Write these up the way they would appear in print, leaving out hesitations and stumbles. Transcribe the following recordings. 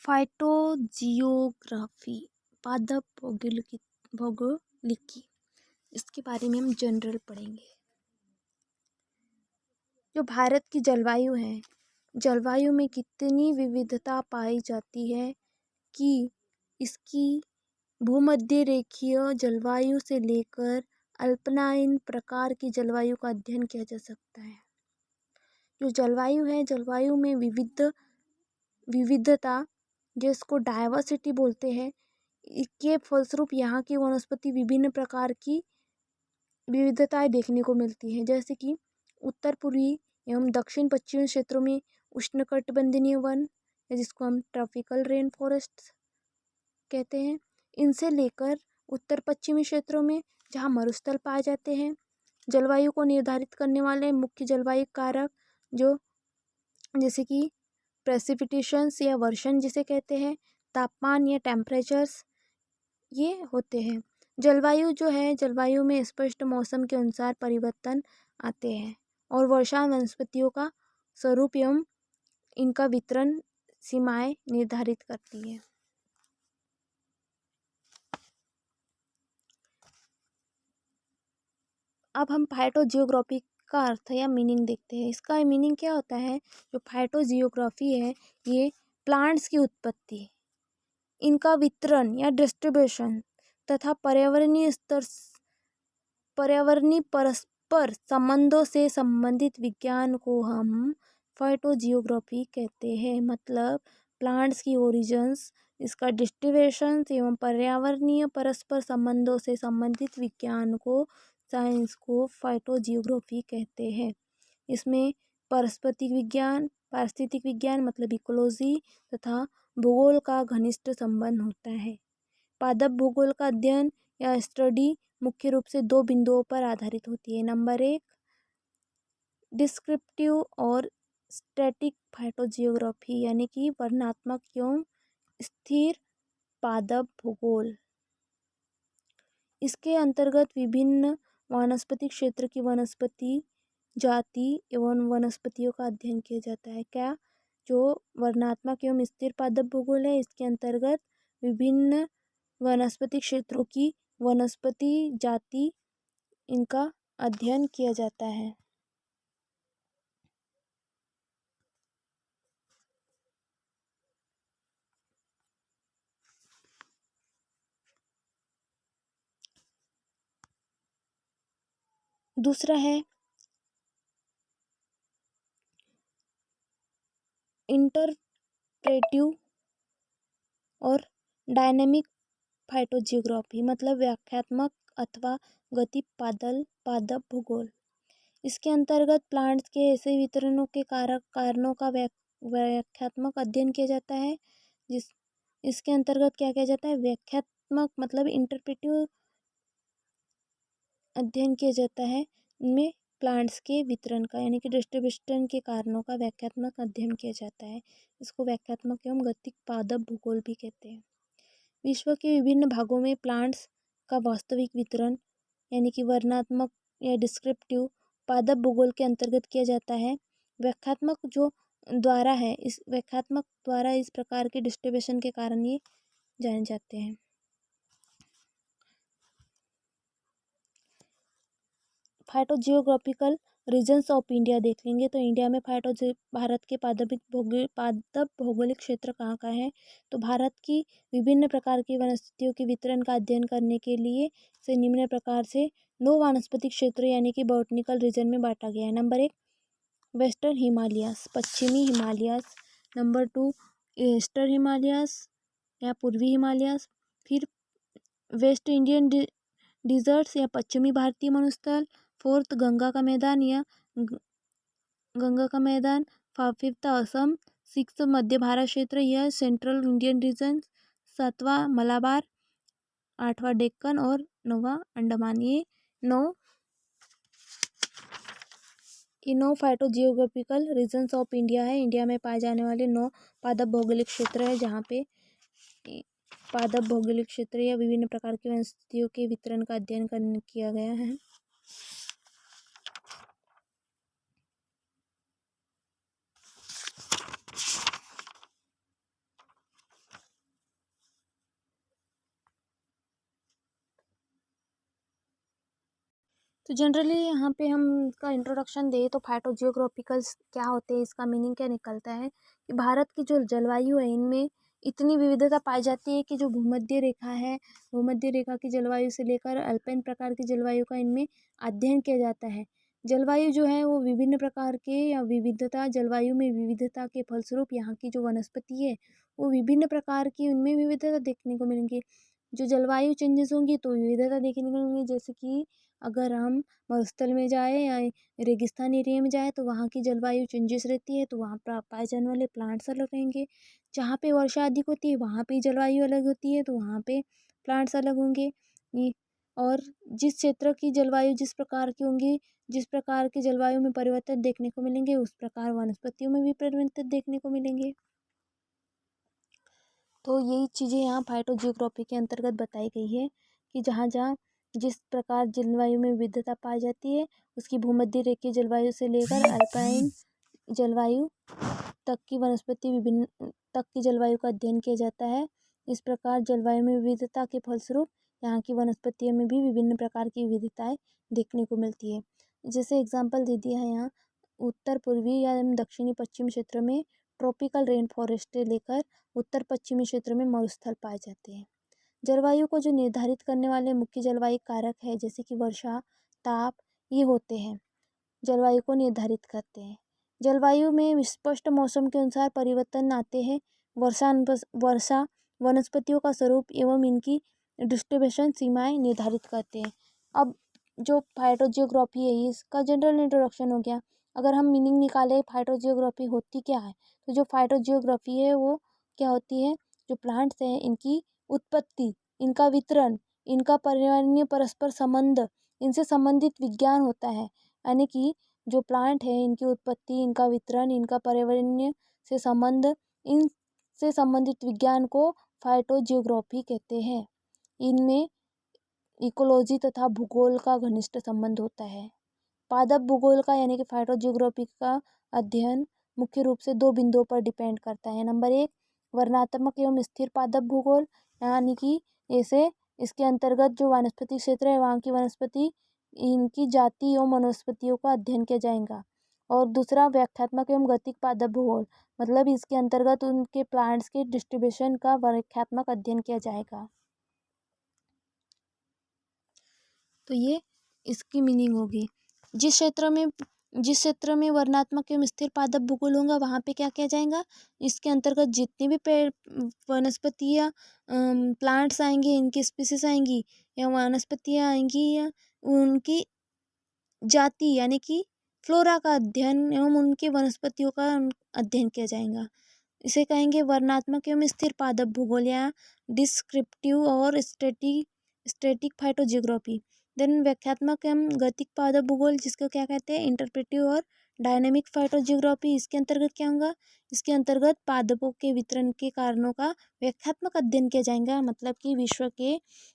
Phytogeography पादप भौगोलिकी, इसके बारे में हम जनरल पढ़ेंगे। जो भारत की जलवायु है, जलवायु में कितनी विविधता पाई जाती है कि इसकी भूमध्य रेखीय जलवायु से लेकर अल्पनाइन प्रकार की जलवायु का अध्ययन किया जा सकता है। जो जलवायु है, जलवायु में विविधता जिसको डाइवर्सिटी बोलते हैं, इसके फलस्वरूप यहाँ की वनस्पति विभिन्न प्रकार की विविधताएं देखने को मिलती है। जैसे कि उत्तर पूर्वी एवं दक्षिण पश्चिमी क्षेत्रों में उष्णकटिबंधीय वन, जिसको हम ट्रॉपिकल रेन फॉरेस्ट कहते हैं, इनसे लेकर उत्तर पश्चिमी क्षेत्रों में जहाँ मरुस्थल पाए जाते हैं। जलवायु को निर्धारित करने वाले मुख्य जलवायु कारक जो जैसे कि प्रेसिपिटेशंस या वर्षण जिसे कहते हैं, तापमान या टेम्परेचर्स, ये होते हैं। जलवायु जो है, जलवायु में स्पष्ट मौसम के अनुसार परिवर्तन आते हैं और वर्षा वनस्पतियों का स्वरूप एवं इनका वितरण सीमाएं निर्धारित करती है। अब हम फाइटोजियोग्राफी का अर्थ या मीनिंग देखते हैं। इसका मीनिंग क्या होता है? जो फाइटोजियोग्राफी है, ये प्लांट्स की उत्पत्ति, इनका वितरण या डिस्ट्रीब्यूशन तथा पर्यावरणीय परस्पर संबंधों से संबंधित विज्ञान को हम फाइटोजियोग्राफी कहते हैं। मतलब प्लांट्स की ओरिजिन्स, इसका डिस्ट्रीब्यूशन एवं पर्यावरणीय परस्पर संबंधों से संबंधित विज्ञान को, साइंस को फाइटोजियोग्राफी कहते हैं। इसमें पारिस्थितिक विज्ञान मतलब इकोलॉजी तथा भूगोल का घनिष्ठ संबंध होता है। पादप भूगोल का अध्ययन या स्टडी मुख्य रूप से दो बिंदुओं पर आधारित होती है। नंबर 1, डिस्क्रिप्टिव और स्टैटिक फाइटोजियोग्राफी, यानी कि वर्णनात्मक एवं स्थिर पादप भूगोल। इसके अंतर्गत विभिन्न वानस्पतिक क्षेत्र की वनस्पति जाति एवं वनस्पतियों का अध्ययन किया जाता है। क्या? जो वर्णनात्मक एवं स्थिर पादप भूगोल है, इसके अंतर्गत विभिन्न वनस्पति क्षेत्रों की वनस्पति जाति, इनका अध्ययन किया जाता है। दूसरा है इंटरप्रेटिव और डायनेमिक फाइटोजियोग्राफी, मतलब व्याख्यात्मक अथवा गति पादप भूगोल। इसके अंतर्गत प्लांट्स के ऐसे वितरणों के कारणों का व्याख्यात्मक अध्ययन किया जाता है। इसके अंतर्गत क्या किया जाता है? व्याख्यात्मक मतलब इंटरप्रेटिव अध्ययन किया जाता है। इनमें प्लांट्स के वितरण का, यानी कि डिस्ट्रीब्यूशन के कारणों का व्याख्यात्मक अध्ययन किया जाता है। इसको व्याख्यात्मक एवं गतिक पादप भूगोल भी कहते हैं। विश्व के विभिन्न भागों में प्लांट्स का वास्तविक वितरण, यानी कि वर्णनात्मक या डिस्क्रिप्टिव पादप भूगोल के अंतर्गत किया जाता है। व्याख्यात्मक जो द्वारा है, इस व्याख्यात्मक द्वारा इस प्रकार के डिस्ट्रीब्यूशन के कारण ये जाने जाते हैं। फाइटोजियोग्राफिकल रीजन्स ऑफ इंडिया देख लेंगे तो इंडिया में भारत के पादप भौगोलिक क्षेत्र कहाँ का है? तो भारत की विभिन्न प्रकार की वनस्पतियों के वितरण का अध्ययन करने के लिए से निम्न प्रकार से 9 वानस्पतिक क्षेत्र यानी कि बॉटनिकल रीजन में बांटा गया है। नंबर 1, वेस्टर्न हिमालयास, पश्चिमी हिमालयास। नंबर 2, ईस्टर्न हिमालयास या पूर्वी हिमालयास। फिर वेस्ट इंडियन डिजर्ट्स या पश्चिमी भारतीय मरुस्थल। 4th, गंगा का मैदान या गंगा का मैदान। 5th, असम। 6th, मध्य भारत क्षेत्र या सेंट्रल इंडियन रीजन। 7वां, मलाबार। 8वां, डेक्कन और 9वां, अंडमान। ये 9 फाइटोजियोग्राफिकल रीजन्स ऑफ इंडिया है। इंडिया में पाए जाने वाले 9 पादप भौगोलिक क्षेत्र है, जहाँ पे पादप भौगोलिक क्षेत्र या विभिन्न प्रकार की वनस्पतियों के वितरण का अध्ययन किया गया है। तो जनरली यहाँ पे हम इसका इंट्रोडक्शन दें तो फाइटोजियोग्राफिकल्स क्या होते हैं, इसका मीनिंग क्या निकलता है कि भारत की जो जलवायु है इनमें इतनी विविधता पाई जाती है कि जो भूमध्य रेखा है, भूमध्य रेखा की जलवायु से लेकर अल्पाइन प्रकार की जलवायु का इनमें अध्ययन किया जाता है। जलवायु जो है वो विभिन्न प्रकार के या विविधता, जलवायु में विविधता के फलस्वरूप यहाँ की जो वनस्पति है वो विभिन्न प्रकार की, उनमें विविधता देखने को मिलेंगी। जो जलवायु चेंजेस होंगी तो विविधता देखने को मिलेंगी। जैसे कि अगर हम मरुस्थल में जाए या रेगिस्तान एरिया में जाए तो वहाँ की जलवायु चेंजेस रहती है, तो वहाँ पर पाए जाने वाले प्लांट्स अलग रहेंगे। जहाँ पे वर्षा अधिक होती है वहाँ पे जलवायु अलग होती है, तो वहाँ पे प्लांट्स अलग होंगे। और जिस क्षेत्र की जलवायु जिस प्रकार की होंगी, जिस प्रकार की जलवायु में परिवर्तन देखने को मिलेंगे उस प्रकार वनस्पतियों में भी परिवर्तन देखने को मिलेंगे। तो यही चीज़ें यहाँ फाइटोजियोग्राफी के अंतर्गत बताई गई है कि जहाँ जहाँ जिस प्रकार जलवायु में विविधता पाई जाती है उसकी भूमध्य रेखीय जलवायु से लेकर अल्पाइन जलवायु तक की वनस्पति विभिन्न तक की जलवायु का अध्ययन किया जाता है। इस प्रकार जलवायु में विविधता के फलस्वरूप यहाँ की वनस्पतियों में भी विभिन्न प्रकार की विविधताएं देखने को मिलती है। जैसे एग्जाम्पल दे दिया है यहाँ, उत्तर पूर्वी या दक्षिणी पश्चिमी क्षेत्र में ट्रॉपिकल रेन फॉरेस्ट से लेकर उत्तर पश्चिमी क्षेत्र में मरुस्थल पाए जाते हैं। जलवायु को जो निर्धारित करने वाले मुख्य जलवायु कारक है जैसे कि वर्षा, ताप, ये होते हैं, जलवायु को निर्धारित करते हैं। जलवायु में स्पष्ट मौसम के अनुसार परिवर्तन आते हैं। वर्षा वनस्पतियों का स्वरूप एवं इनकी डिस्ट्रीब्यूशन सीमाएं निर्धारित करते हैं। अब जो फाइटोजियोग्राफी है इसका जनरल इंट्रोडक्शन हो गया। अगर हम मीनिंग निकालें फाइटोजियोग्राफी होती क्या है, तो जो फाइटोजियोग्राफी है वो क्या होती है, जो प्लांट्स हैं इनकी उत्पत्ति, इनका वितरण, इनका पर्यावरणीय परस्पर संबंध, इनसे संबंधित विज्ञान होता है। यानी कि जो प्लांट है इनकी उत्पत्ति, इनका वितरण, इनका पर्यावरणीय से संबंध, इनसे संबंधित विज्ञान को फाइटोजियोग्राफी कहते हैं। इनमें इकोलॉजी तथा भूगोल का घनिष्ठ संबंध होता है। पादप भूगोल का यानी कि फाइटोजियोग्राफी का अध्ययन मुख्य रूप से दो बिंदुओं पर डिपेंड करता है। नंबर एक, वर्णनात्मक एवं स्थिर पादप भूगोल, यानी कि ऐसे इसके अंतर्गत जो वनस्पति क्षेत्र है वहाँ की वनस्पति, इनकी जाति एवं वनस्पतियों का अध्ययन किया जाएगा। और दूसरा, व्याख्यात्मक एवं गतिक पादप भूगोल, मतलब इसके अंतर्गत उनके प्लांट्स के डिस्ट्रीब्यूशन का व्याख्यात्मक अध्ययन किया जाएगा। तो ये इसकी मीनिंग होगी। जिस क्षेत्र में वर्णनात्मक एवं स्थिर पादप भूगोल होगा वहाँ पे क्या किया जाएगा, इसके अंतर्गत जितनी भी पेड़, वनस्पतियाँ, प्लांट्स आएंगे, इनकी स्पीसीज आएंगी या वनस्पतियाँ आएंगी या उनकी जाति यानी कि फ्लोरा का अध्ययन एवं उनके वनस्पतियों का अध्ययन किया जाएगा। इसे कहेंगे वर्णनात्मक एवं स्थिर पादप भूगोल या डिस्क्रिप्टिव और स्टैटिक फाइटोजियोग्राफी। देन व्याख्यात्मक एवं गतिक पादप भूगोल, जिसको क्या कहते हैं इंटरप्रेटिव और डायनेमिक फाइटोजियोग्राफी। इसके अंतर्गत क्या होगा, इसके अंतर्गत पादपों के वितरण के कारणों का व्याख्यात्मक अध्ययन किया जाएगा। मतलब कि विश्व के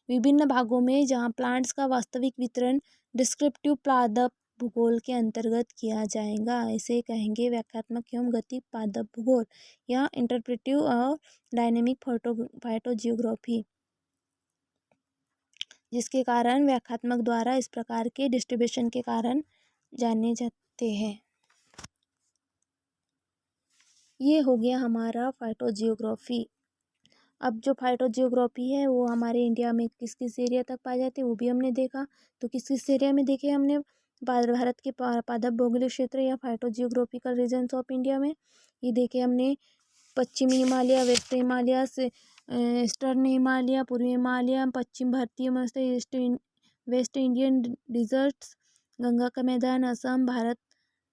विभिन्न भागों में जहाँ प्लांट्स का वास्तविक वितरण डिस्क्रिप्टिव पादप भूगोल के अंतर्गत किया जाएगा। इसे कहेंगे व्याख्यात्मक एवं गतिक पादप भूगोल या इंटरप्रेटिव और डायनेमिक फाइटोजियोग्राफी, जिसके कारण व्याख्यात्मक द्वारा इस प्रकार के डिस्ट्रीब्यूशन के कारण जाने जाते हैं। ये हो गया हमारा फाइटोजियोग्राफी। अब जो फाइटोजियोग्राफी है वो हमारे इंडिया में किस किस एरिया तक पाए जाते हैं वो भी हमने देखा। तो किस किस एरिया में देखे हमने, भारत के पादप भौगोलिक क्षेत्र या फाइटोजियोग्राफिकल रीजन्स ऑफ इंडिया में ये देखे हमने। पश्चिमी हिमालय, वेस्ट हिमालय से ईस्टर्न हिमालय, पूर्वी हिमालय, पश्चिम भारतीय वेस्ट इंडियन डिजर्ट्स, गंगा का मैदान, असम, भारत,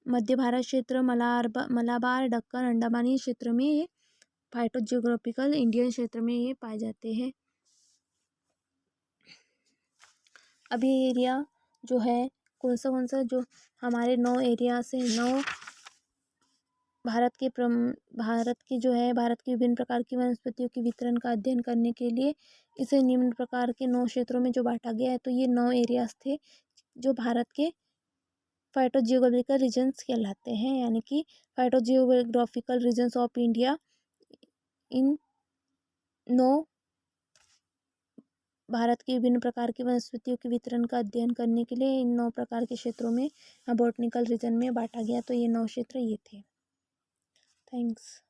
मध्य भारत क्षेत्र, मलाबार, दक्कन, अंडमानी क्षेत्र में ये फाइटोजियोग्राफिकल इंडियन क्षेत्र में ये पाए जाते हैं। अभी एरिया जो है कौन सा जो हमारे 9 एरिया से 9 भारत की जो है भारत की विभिन्न प्रकार की वनस्पतियों के वितरण का अध्ययन करने के लिए इसे निम्न प्रकार के 9 क्षेत्रों में जो बांटा गया है। तो ये 9 एरियाज थे जो भारत के फाइटोजियोग्राफिकल रीजन्स कहलाते हैं, यानी कि फाइटोजियोग्राफिकल रीजन्स ऑफ इंडिया इन 9 भारत के विभिन्न प्रकार की वनस्पतियों के वितरण का अध्ययन करने के लिए इन 9 प्रकार के क्षेत्रों में बॉटनिकल रीजन में बांटा गया। तो ये 9 क्षेत्र ये थे। थैंक्स।